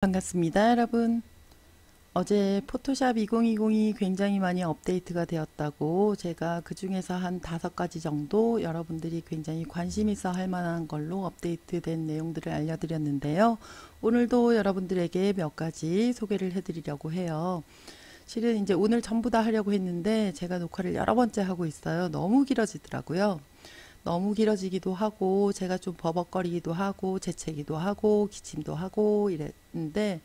반갑습니다, 여러분. 어제 포토샵 2020이 굉장히 많이 업데이트가 되었다고 제가 그 중에서 한 5가지 정도 여러분들이 굉장히 관심 있어 할 만한 걸로 업데이트된 내용들을 알려드렸는데요. 오늘도 여러분들에게 몇 가지 소개를 해드리려고 해요. 실은 이제 오늘 전부 다 하려고 했는데 제가 녹화를 여러 번째 하고 있어요. 너무 길어지더라고요. 너무 길어지기도 하고 제가 좀 버벅거리기도 하고 재채기도 하고 기침도 하고 이랬는데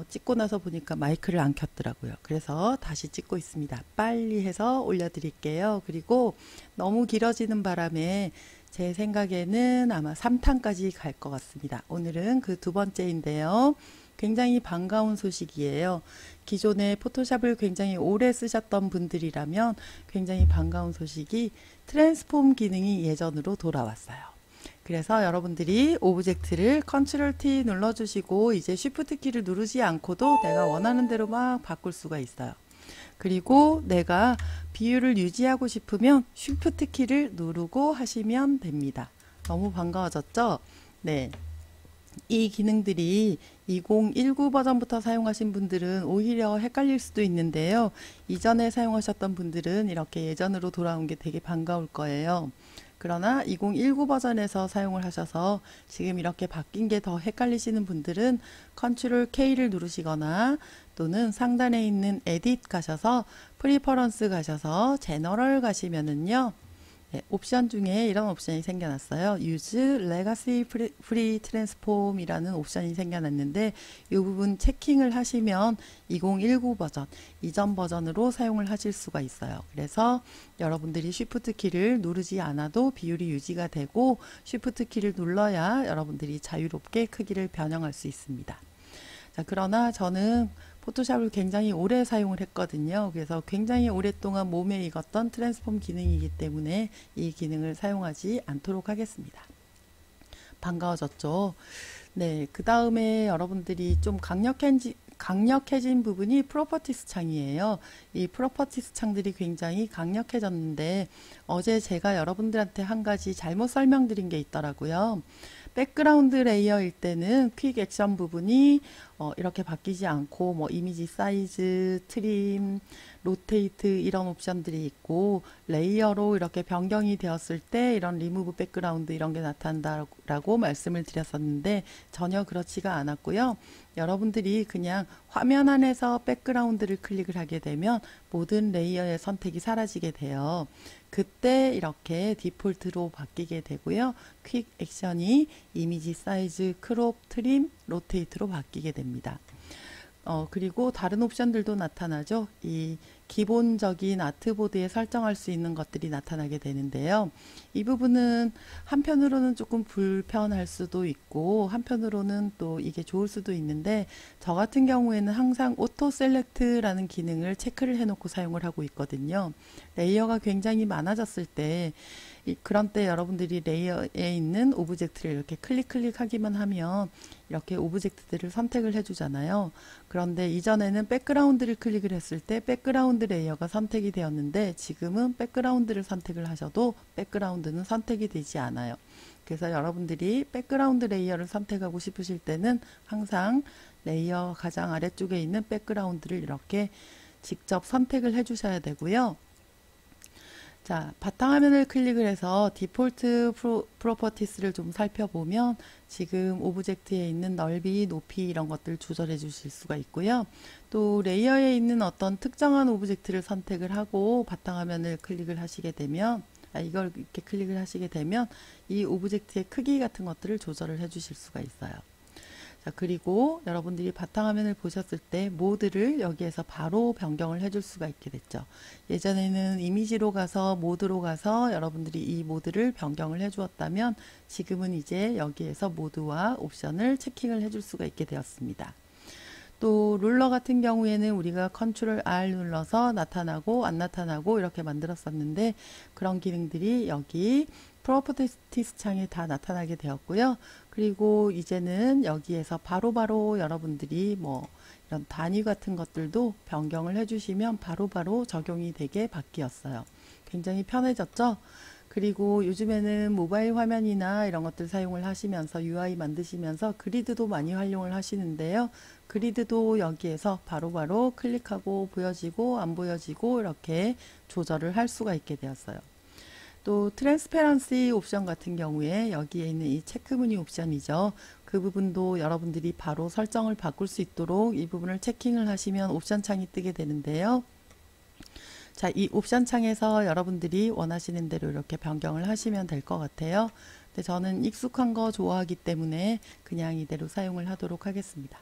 찍고 나서 보니까 마이크를 안 켰더라고요. 그래서 다시 찍고 있습니다. 빨리 해서 올려드릴게요. 그리고 너무 길어지는 바람에 제 생각에는 아마 3탄까지 갈 것 같습니다. 오늘은 그 두 번째인데요. 굉장히 반가운 소식이에요. 기존에 포토샵을 굉장히 오래 쓰셨던 분들이라면 굉장히 반가운 소식이 트랜스폼 기능이 예전으로 돌아왔어요. 그래서 여러분들이 오브젝트를 컨트롤 T 눌러주시고 이제 쉬프트 키를 누르지 않고도 내가 원하는 대로 막 바꿀 수가 있어요. 그리고 내가 비율을 유지하고 싶으면 쉬프트 키를 누르고 하시면 됩니다. 너무 반가워졌죠? 네. 이 기능들이 2019 버전부터 사용하신 분들은 오히려 헷갈릴 수도 있는데요. 이전에 사용하셨던 분들은 이렇게 예전으로 돌아온 게 되게 반가울 거예요. 그러나 2019 버전에서 사용을 하셔서 지금 이렇게 바뀐 게 더 헷갈리시는 분들은 컨트롤 K를 누르시거나 또는 상단에 있는 에딧 가셔서 프리퍼런스 가셔서 제너럴 가시면은요. 네, 옵션 중에 이런 옵션이 생겨났어요. Use Legacy Free Transform 이라는 옵션이 생겨났는데 이 부분 체킹을 하시면 2019 버전, 이전 버전으로 사용을 하실 수가 있어요. 그래서 여러분들이 Shift 키를 누르지 않아도 비율이 유지가 되고 Shift 키를 눌러야 여러분들이 자유롭게 크기를 변형할 수 있습니다. 자, 그러나 저는 포토샵을 굉장히 오래 사용을 했거든요. 그래서 굉장히 오랫동안 몸에 익었던 트랜스폼 기능이기 때문에 이 기능을 사용하지 않도록 하겠습니다. 반가워졌죠? 네, 그 다음에 여러분들이 좀 강력해진 부분이 프로퍼티스 창이에요. 이 프로퍼티스 창들이 굉장히 강력해졌는데 어제 제가 여러분들한테 한 가지 잘못 설명드린 게 있더라고요. 백그라운드 레이어일 때는 퀵 액션 부분이 이렇게 바뀌지 않고 뭐 이미지 사이즈, 트림, 로테이트 이런 옵션들이 있고 레이어로 이렇게 변경이 되었을 때 이런 리무브 백그라운드 이런 게 나타난다라고 말씀을 드렸었는데 전혀 그렇지가 않았고요. 여러분들이 그냥 화면 안에서 백그라운드를 클릭을 하게 되면 모든 레이어의 선택이 사라지게 돼요. 그때 이렇게 디폴트로 바뀌게 되고요. 퀵 액션이 이미지 사이즈, 크롭, 트림, 로테이트로 바뀌게 됩니다. 그리고 다른 옵션들도 나타나죠. 이 기본적인 아트보드에 설정할 수 있는 것들이 나타나게 되는데요. 이 부분은 한편으로는 조금 불편할 수도 있고 한편으로는 또 이게 좋을 수도 있는데 저 같은 경우에는 항상 오토 셀렉트라는 기능을 체크를 해놓고 사용을 하고 있거든요. 레이어가 굉장히 많아졌을 때 그런 때 여러분들이 레이어에 있는 오브젝트를 이렇게 클릭하기만 하면 이렇게 오브젝트들을 선택을 해주잖아요. 그런데 이전에는 백그라운드를 클릭을 했을 때 백그라운드 레이어가 선택이 되었는데 지금은 백그라운드를 선택을 하셔도 백그라운드는 선택이 되지 않아요. 그래서 여러분들이 백그라운드 레이어를 선택하고 싶으실 때는 항상 레이어 가장 아래쪽에 있는 백그라운드를 이렇게 직접 선택을 해 주셔야 되고요. 자, 바탕화면을 클릭을 해서 디폴트 프로퍼티스를 좀 살펴보면 지금 오브젝트에 있는 넓이, 높이 이런 것들 조절해 주실 수가 있고요. 또 레이어에 있는 어떤 특정한 오브젝트를 선택을 하고 바탕화면을 클릭을 하시게 되면 이걸 이렇게 클릭을 하시게 되면 이 오브젝트의 크기 같은 것들을 조절을 해 주실 수가 있어요. 자, 그리고 여러분들이 바탕화면을 보셨을 때 모드를 여기에서 바로 변경을 해줄 수가 있게 됐죠. 예전에는 이미지로 가서 모드로 가서 여러분들이 이 모드를 변경을 해주었다면 지금은 이제 여기에서 모드와 옵션을 체킹을 해줄 수가 있게 되었습니다. 또 룰러 같은 경우에는 우리가 컨트롤 R 눌러서 나타나고 안 나타나고 이렇게 만들었었는데 그런 기능들이 여기 프로퍼티스 창에 다 나타나게 되었고요. 그리고 이제는 여기에서 바로바로 여러분들이 뭐 이런 단위 같은 것들도 변경을 해주시면 바로바로 적용이 되게 바뀌었어요. 굉장히 편해졌죠? 그리고 요즘에는 모바일 화면이나 이런 것들 사용을 하시면서 UI 만드시면서 그리드도 많이 활용을 하시는데요. 그리드도 여기에서 바로바로 클릭하고 보여지고 안 보여지고 이렇게 조절을 할 수가 있게 되었어요. 또 트랜스페런시 옵션 같은 경우에 여기에 있는 이 체크무늬 옵션이죠. 그 부분도 여러분들이 바로 설정을 바꿀 수 있도록 이 부분을 체킹을 하시면 옵션 창이 뜨게 되는데요. 자, 이 옵션 창에서 여러분들이 원하시는 대로 이렇게 변경을 하시면 될 것 같아요. 근데 저는 익숙한 거 좋아하기 때문에 그냥 이대로 사용을 하도록 하겠습니다.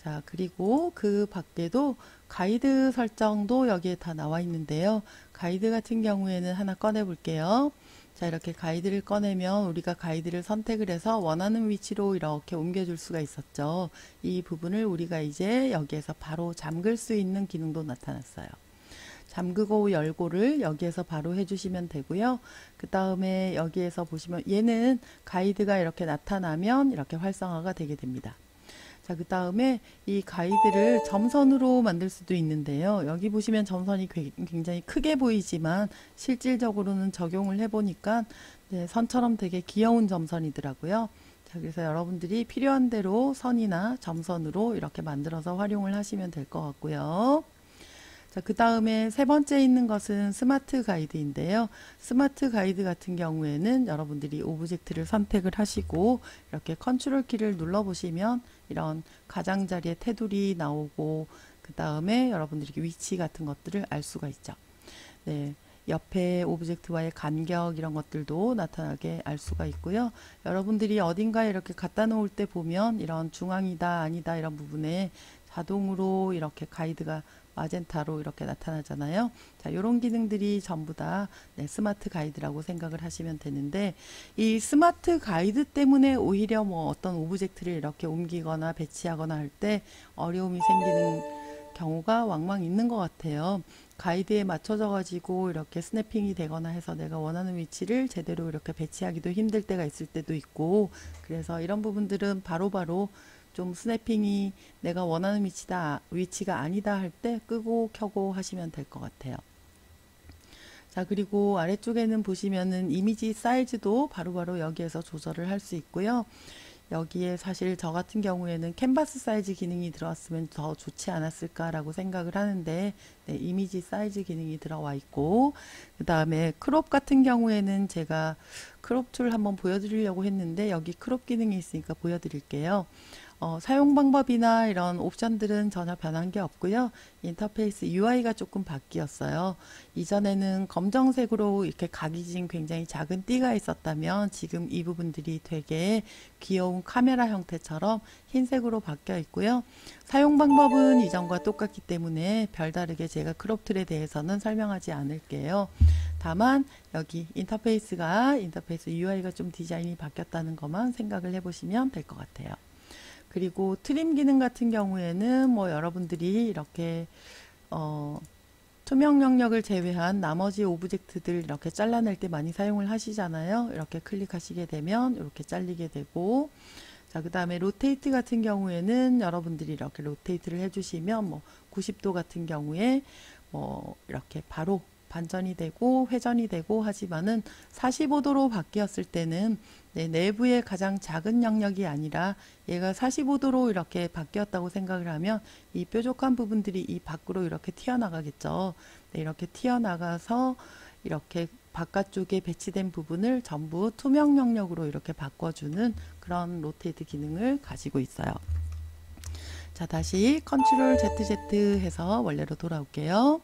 자, 그리고 그 밖에도 가이드 설정도 여기에 다 나와 있는데요. 가이드 같은 경우에는 하나 꺼내 볼게요. 자, 이렇게 가이드를 꺼내면 우리가 가이드를 선택을 해서 원하는 위치로 이렇게 옮겨줄 수가 있었죠. 이 부분을 우리가 이제 여기에서 바로 잠글 수 있는 기능도 나타났어요. 잠그고 열고를 여기에서 바로 해주시면 되고요. 그 다음에 여기에서 보시면 얘는 가이드가 이렇게 나타나면 이렇게 활성화가 되게 됩니다. 자, 그 다음에 이 가이드를 점선으로 만들 수도 있는데요. 여기 보시면 점선이 굉장히 크게 보이지만 실질적으로는 적용을 해보니까 네, 선처럼 되게 귀여운 점선이더라고요. 자, 그래서 여러분들이 필요한 대로 선이나 점선으로 이렇게 만들어서 활용을 하시면 될 것 같고요. 자, 그 다음에 세 번째 있는 것은 스마트 가이드인데요. 스마트 가이드 같은 경우에는 여러분들이 오브젝트를 선택을 하시고 이렇게 컨트롤 키를 눌러 보시면 이런 가장자리의 테두리 나오고 그 다음에 여러분들이 위치 같은 것들을 알 수가 있죠. 네. 옆에 오브젝트와의 간격 이런 것들도 나타나게 알 수가 있고요. 여러분들이 어딘가에 이렇게 갖다 놓을 때 보면 이런 중앙이다 아니다 이런 부분에 자동으로 이렇게 가이드가 마젠타로 이렇게 나타나잖아요. 자, 이런 기능들이 전부 다 네, 스마트 가이드라고 생각을 하시면 되는데 이 스마트 가이드 때문에 오히려 뭐 어떤 오브젝트를 이렇게 옮기거나 배치하거나 할 때 어려움이 생기는 경우가 왕왕 있는 것 같아요. 가이드에 맞춰져 가지고 이렇게 스냅핑이 되거나 해서 내가 원하는 위치를 제대로 이렇게 배치하기도 힘들 때가 있을 때도 있고 그래서 이런 부분들은 바로바로 좀 스냅핑이 내가 원하는 위치가 아니다 할 때 끄고 켜고 하시면 될 것 같아요. 자, 그리고 아래쪽에는 보시면은 이미지 사이즈도 바로바로 여기에서 조절을 할 수 있고요. 여기에 사실 저 같은 경우에는 캔버스 사이즈 기능이 들어왔으면 더 좋지 않았을까라고 생각을 하는데 네, 이미지 사이즈 기능이 들어와 있고 그 다음에 크롭 같은 경우에는 제가 크롭 툴 한번 보여드리려고 했는데 여기 크롭 기능이 있으니까 보여드릴게요. 사용 방법이나 이런 옵션들은 전혀 변한 게 없고요. 인터페이스 UI가 조금 바뀌었어요. 이전에는 검정색으로 이렇게 각이 진 굉장히 작은 띠가 있었다면 지금 이 부분들이 되게 귀여운 카메라 형태처럼 흰색으로 바뀌어 있고요. 사용 방법은 이전과 똑같기 때문에 별다르게 제가 크롭 툴에 대해서는 설명하지 않을게요. 다만 여기 인터페이스 UI가 좀 디자인이 바뀌었다는 것만 생각을 해보시면 될 것 같아요. 그리고 트림 기능 같은 경우에는 뭐 여러분들이 이렇게 투명 영역을 제외한 나머지 오브젝트들 이렇게 잘라낼 때 많이 사용을 하시잖아요. 이렇게 클릭하시게 되면 이렇게 잘리게 되고 자, 그 다음에 로테이트 같은 경우에는 여러분들이 이렇게 로테이트를 해주시면 뭐 90도 같은 경우에 뭐 이렇게 바로 반전이 되고 회전이 되고 하지만은 45도로 바뀌었을 때는 네, 내부의 가장 작은 영역이 아니라 얘가 45도로 이렇게 바뀌었다고 생각을 하면 이 뾰족한 부분들이 이 밖으로 이렇게 튀어나가겠죠. 네, 이렇게 튀어나가서 이렇게 바깥쪽에 배치된 부분을 전부 투명 영역으로 이렇게 바꿔주는 그런 로테이트 기능을 가지고 있어요. 자, 다시 컨트롤 ZZ 해서 원래로 돌아올게요.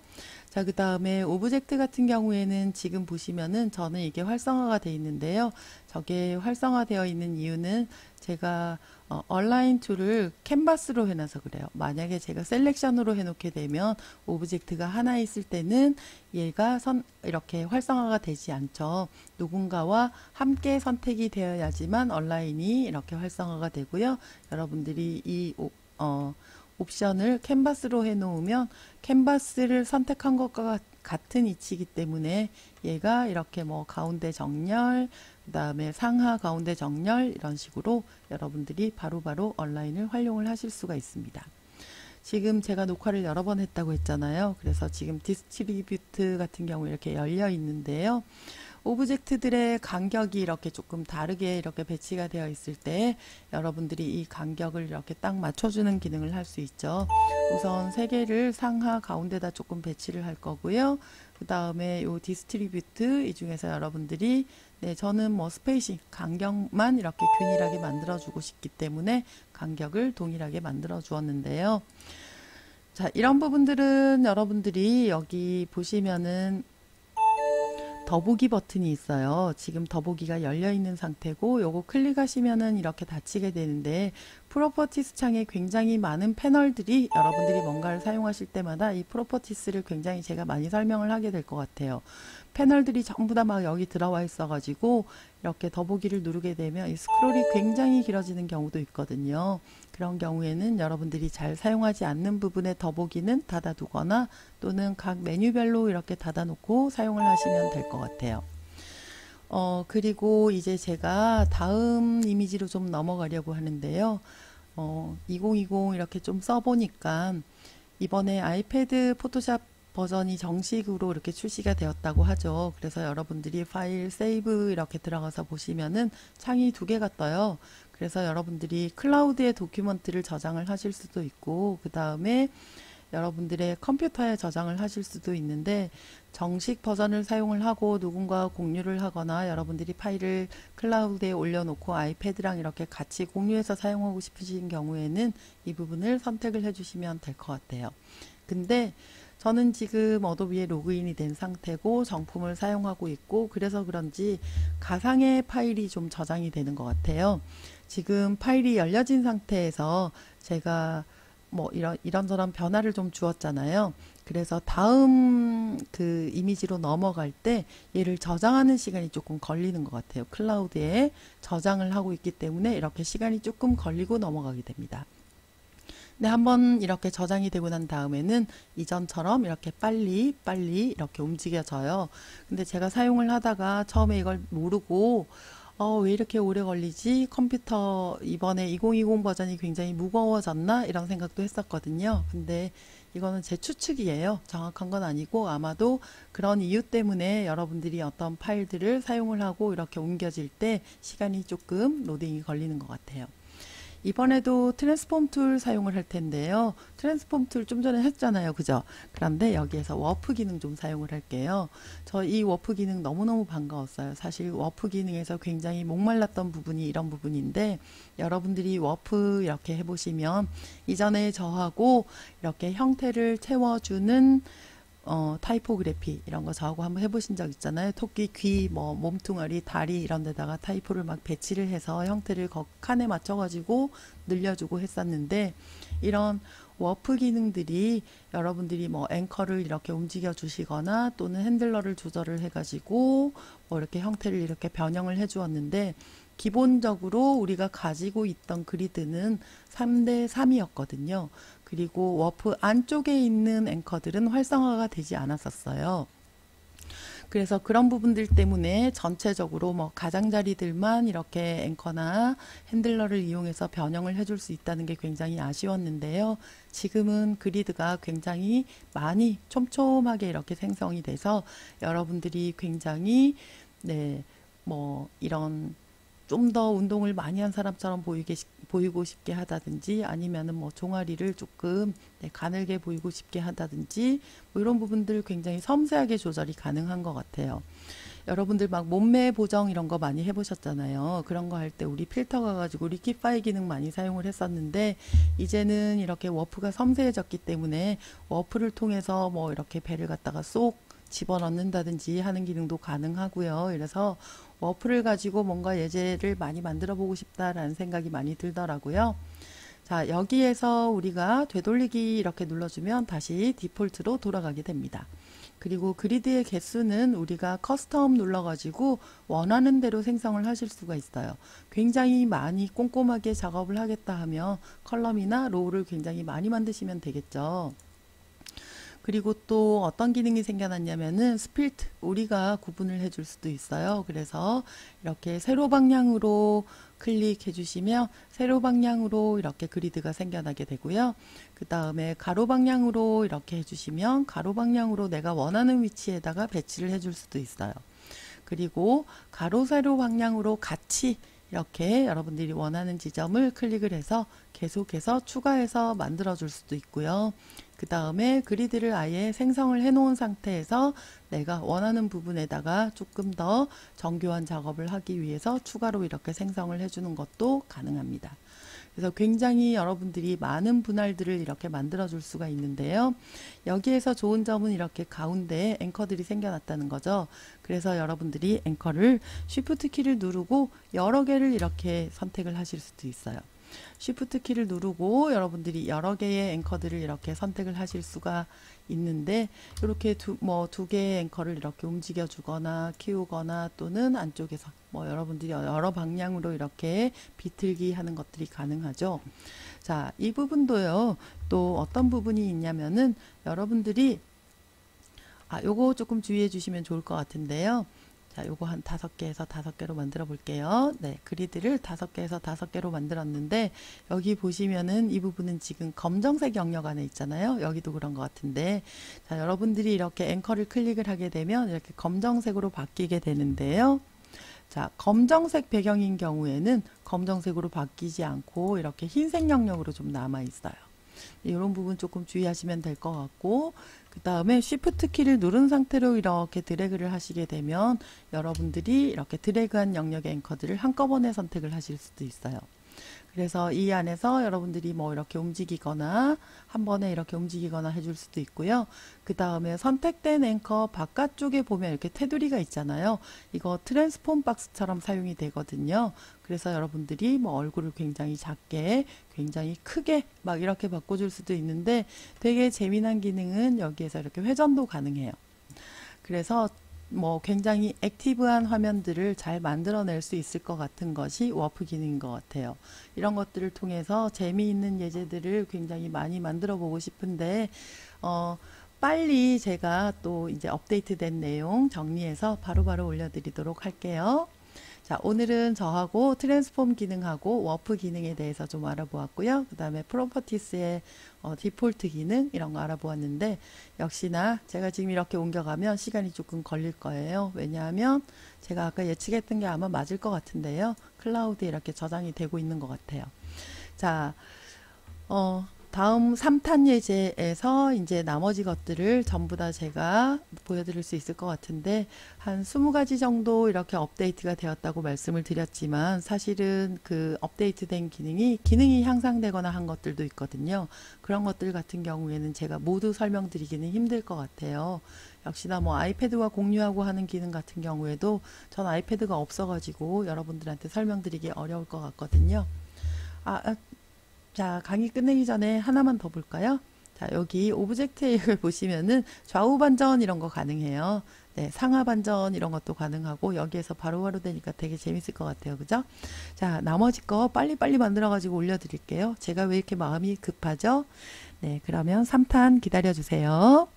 자, 그 다음에 오브젝트 같은 경우에는 지금 보시면은 저는 이게 활성화가 되어 있는데요. 저게 활성화되어 있는 이유는 제가 얼라인 툴을 캔버스로 해놔서 그래요. 만약에 제가 셀렉션으로 해놓게 되면 오브젝트가 하나 있을 때는 얘가 이렇게 활성화가 되지 않죠. 누군가와 함께 선택이 되어야지만 얼라인이 이렇게 활성화가 되고요. 여러분들이 이 옵션을 캔버스로 해 놓으면 캔버스를 선택한 것과 같은 위치이기 때문에 얘가 이렇게 뭐 가운데 정렬 그 다음에 상하 가운데 정렬 이런 식으로 여러분들이 바로바로 얼라인을 활용을 하실 수가 있습니다. 지금 제가 녹화를 여러 번 했다고 했잖아요. 그래서 지금 디스트리뷰트 같은 경우 이렇게 열려 있는데요. 오브젝트들의 간격이 이렇게 조금 다르게 이렇게 배치가 되어 있을 때 여러분들이 이 간격을 이렇게 딱 맞춰주는 기능을 할 수 있죠. 우선 세 개를 상하 가운데다 조금 배치를 할 거고요. 그 다음에 요 디스트리뷰트 이 중에서 여러분들이 저는 뭐 스페이싱 간격만 이렇게 균일하게 만들어 주고 싶기 때문에 간격을 동일하게 만들어 주었는데요. 자, 이런 부분들은 여러분들이 여기 보시면은 더보기 버튼이 있어요. 지금 더보기가 열려 있는 상태고 요거 클릭하시면은 이렇게 닫히게 되는데 프로퍼티스 창에 굉장히 많은 패널들이 여러분들이 뭔가를 사용하실 때마다 이 프로퍼티스를 굉장히 제가 많이 설명을 하게 될 것 같아요. 패널들이 전부 다 막 여기 들어와 있어 가지고 이렇게 더보기를 누르게 되면 이 스크롤이 굉장히 길어지는 경우도 있거든요. 그런 경우에는 여러분들이 잘 사용하지 않는 부분의 더보기는 닫아두거나 또는 각 메뉴별로 이렇게 닫아놓고 사용을 하시면 될 것 같아요. 그리고 이제 제가 다음 이미지로 좀 넘어가려고 하는데요. 2020 이렇게 좀 써보니까 이번에 아이패드 포토샵 버전이 정식으로 이렇게 출시가 되었다고 하죠. 그래서 여러분들이 파일 세이브 이렇게 들어가서 보시면은 창이 두 개가 떠요. 그래서 여러분들이 클라우드에 도큐먼트를 저장을 하실 수도 있고 그 다음에 여러분들의 컴퓨터에 저장을 하실 수도 있는데 정식 버전을 사용을 하고 누군가 공유를 하거나 여러분들이 파일을 클라우드에 올려놓고 아이패드랑 이렇게 같이 공유해서 사용하고 싶으신 경우에는 이 부분을 선택을 해주시면 될 것 같아요. 근데 저는 지금 어도비에 로그인이 된 상태고 정품을 사용하고 있고 그래서 그런지 가상의 파일이 좀 저장이 되는 것 같아요. 지금 파일이 열려진 상태에서 제가 뭐 이런저런 변화를 좀 주었잖아요. 그래서 다음 그 이미지로 넘어갈 때 얘를 저장하는 시간이 조금 걸리는 것 같아요. 클라우드에 저장을 하고 있기 때문에 이렇게 시간이 조금 걸리고 넘어가게 됩니다. 근데 한번 이렇게 저장이 되고 난 다음에는 이전처럼 이렇게 빨리 이렇게 움직여져요. 근데 제가 사용을 하다가 처음에 이걸 모르고 왜 이렇게 오래 걸리지? 컴퓨터 이번에 2020 버전이 굉장히 무거워졌나? 이런 생각도 했었거든요. 근데 이거는 제 추측이에요. 정확한 건 아니고 아마도 그런 이유 때문에 여러분들이 어떤 파일들을 사용을 하고 이렇게 옮겨질 때 시간이 조금 로딩이 걸리는 것 같아요. 이번에도 트랜스폼 툴 사용을 할 텐데요. 트랜스폼 툴 좀 전에 했잖아요. 그죠? 그런데 여기에서 워프 기능 좀 사용을 할게요. 저 이 워프 기능 너무너무 반가웠어요. 사실 워프 기능에서 굉장히 목말랐던 부분이 이런 부분인데 여러분들이 워프 이렇게 해보시면 이전에 저하고 이렇게 형태를 채워주는 타이포그래피 이런 거 저하고 한번 해보신 적 있잖아요. 토끼 귀, 뭐 몸뚱아리, 다리 이런 데다가 타이포를 막 배치를 해서 형태를 칸에 맞춰가지고 늘려주고 했었는데 이런 워프 기능들이 여러분들이 뭐 앵커를 이렇게 움직여 주시거나 또는 핸들러를 조절을 해가지고 뭐 이렇게 형태를 이렇게 변형을 해 주었는데 기본적으로 우리가 가지고 있던 그리드는 3대 3이었거든요. 그리고 워프 안쪽에 있는 앵커들은 활성화가 되지 않았었어요. 그래서 그런 부분들 때문에 전체적으로 뭐 가장자리들만 이렇게 앵커나 핸들러를 이용해서 변형을 해줄 수 있다는 게 굉장히 아쉬웠는데요. 지금은 그리드가 굉장히 많이 촘촘하게 이렇게 생성이 돼서 여러분들이 굉장히 뭐 이런 좀 더 운동을 많이 한 사람처럼 보이고 싶게 하다든지 아니면은 뭐 종아리를 조금 가늘게 보이고 싶게 하다든지 뭐 이런 부분들 굉장히 섬세하게 조절이 가능한 것 같아요. 여러분들 막 몸매 보정 이런 거 많이 해보셨잖아요. 그런 거 할 때 우리 필터 가가지고 리퀴파이 기능 많이 사용을 했었는데 이제는 이렇게 워프가 섬세해졌기 때문에 워프를 통해서 뭐 이렇게 배를 갖다가 쏙 집어넣는다든지 하는 기능도 가능하고요. 그래서 워프를 가지고 뭔가 예제를 많이 만들어 보고 싶다라는 생각이 많이 들더라고요. 자, 여기에서 우리가 되돌리기 이렇게 눌러주면 다시 디폴트로 돌아가게 됩니다. 그리고 그리드의 개수는 우리가 커스텀 눌러가지고 원하는 대로 생성을 하실 수가 있어요. 굉장히 많이 꼼꼼하게 작업을 하겠다 하면 컬럼이나 로우를 굉장히 많이 만드시면 되겠죠. 그리고 또 어떤 기능이 생겨났냐면은 스플릿 우리가 구분을 해줄 수도 있어요. 그래서 이렇게 세로 방향으로 클릭해 주시면 세로 방향으로 이렇게 그리드가 생겨나게 되고요. 그 다음에 가로 방향으로 이렇게 해주시면 가로 방향으로 내가 원하는 위치에다가 배치를 해줄 수도 있어요. 그리고 가로 세로 방향으로 같이 이렇게 여러분들이 원하는 지점을 클릭을 해서 계속해서 추가해서 만들어 줄 수도 있고요. 그 다음에 그리드를 아예 생성을 해 놓은 상태에서 내가 원하는 부분에다가 조금 더 정교한 작업을 하기 위해서 추가로 이렇게 생성을 해주는 것도 가능합니다. 그래서 굉장히 여러분들이 많은 분할들을 이렇게 만들어 줄 수가 있는데요. 여기에서 좋은 점은 이렇게 가운데에 앵커들이 생겨났다는 거죠. 그래서 여러분들이 앵커를 Shift 키를 누르고 여러 개를 이렇게 선택을 하실 수도 있어요. Shift 키를 누르고 여러분들이 여러 개의 앵커들을 이렇게 선택을 하실 수가 있는데, 이렇게 두 개의 앵커를 이렇게 움직여 주거나 키우거나 또는 안쪽에서 여러분들이 여러 방향으로 이렇게 비틀기 하는 것들이 가능하죠. 자, 이 부분도요, 또 어떤 부분이 있냐면은 여러분들이 요거 조금 주의해 주시면 좋을 것 같은데요. 자, 요거 한 5개에서 5개로 만들어 볼게요. 네, 그리드를 5개에서 5개로 만들었는데, 여기 보시면은 이 부분은 지금 검정색 영역 안에 있잖아요. 여기도 그런 것 같은데, 자, 여러분들이 이렇게 앵커를 클릭을 하게 되면 이렇게 검정색으로 바뀌게 되는데요. 자, 검정색 배경인 경우에는 검정색으로 바뀌지 않고 이렇게 흰색 영역으로 좀 남아 있어요. 이런 부분 조금 주의하시면 될 것 같고, 그 다음에 Shift 키를 누른 상태로 이렇게 드래그를 하시게 되면 여러분들이 이렇게 드래그한 영역의 앵커들을 한꺼번에 선택을 하실 수도 있어요. 그래서 이 안에서 여러분들이 이렇게 움직이거나 한 번에 이렇게 움직이거나 해줄 수도 있고요. 그 다음에 선택된 앵커 바깥쪽에 보면 이렇게 테두리가 있잖아요. 이거 트랜스폼 박스처럼 사용이 되거든요. 그래서 여러분들이 얼굴을 굉장히 작게, 굉장히 크게 이렇게 바꿔줄 수도 있는데, 되게 재미난 기능은 여기에서 이렇게 회전도 가능해요. 그래서 굉장히 액티브한 화면들을 잘 만들어낼 수 있을 것 같은 것이 워프 기능인 것 같아요. 이런 것들을 통해서 재미있는 예제들을 굉장히 많이 만들어 보고 싶은데, 빨리 제가 또 이제 업데이트된 내용 정리해서 바로바로 올려드리도록 할게요. 자, 오늘은 저하고 트랜스폼 기능하고 워프 기능에 대해서 좀 알아보았고요. 그 다음에 프로퍼티스의 디폴트 기능 이런 거 알아보았는데, 역시나 제가 지금 이렇게 옮겨가면 시간이 조금 걸릴 거예요. 왜냐하면 제가 아까 예측했던 게 아마 맞을 것 같은데요. 클라우드에 이렇게 저장이 되고 있는 것 같아요. 자, 다음 3탄 예제에서 이제 나머지 것들을 전부 다 제가 보여드릴 수 있을 것 같은데, 한 20가지 정도 이렇게 업데이트가 되었다고 말씀을 드렸지만, 사실은 그 업데이트된 기능이 향상되거나 한 것들도 있거든요. 그런 것들 같은 경우에는 제가 모두 설명드리기는 힘들 것 같아요. 역시나 아이패드와 공유하고 하는 기능 같은 경우에도 전 아이패드가 없어가지고 여러분들한테 설명드리기 어려울 것 같거든요. 자, 강의 끝내기 전에 하나만 더 볼까요? 자, 여기 오브젝트를 보시면은 좌우 반전 이런 거 가능해요. 네, 상하 반전 이런 것도 가능하고, 여기에서 바로바로 되니까 되게 재밌을 것 같아요. 그죠? 자, 나머지 거 빨리빨리 만들어 가지고 올려드릴게요. 제가 왜 이렇게 마음이 급하죠? 네, 그러면 3탄 기다려 주세요.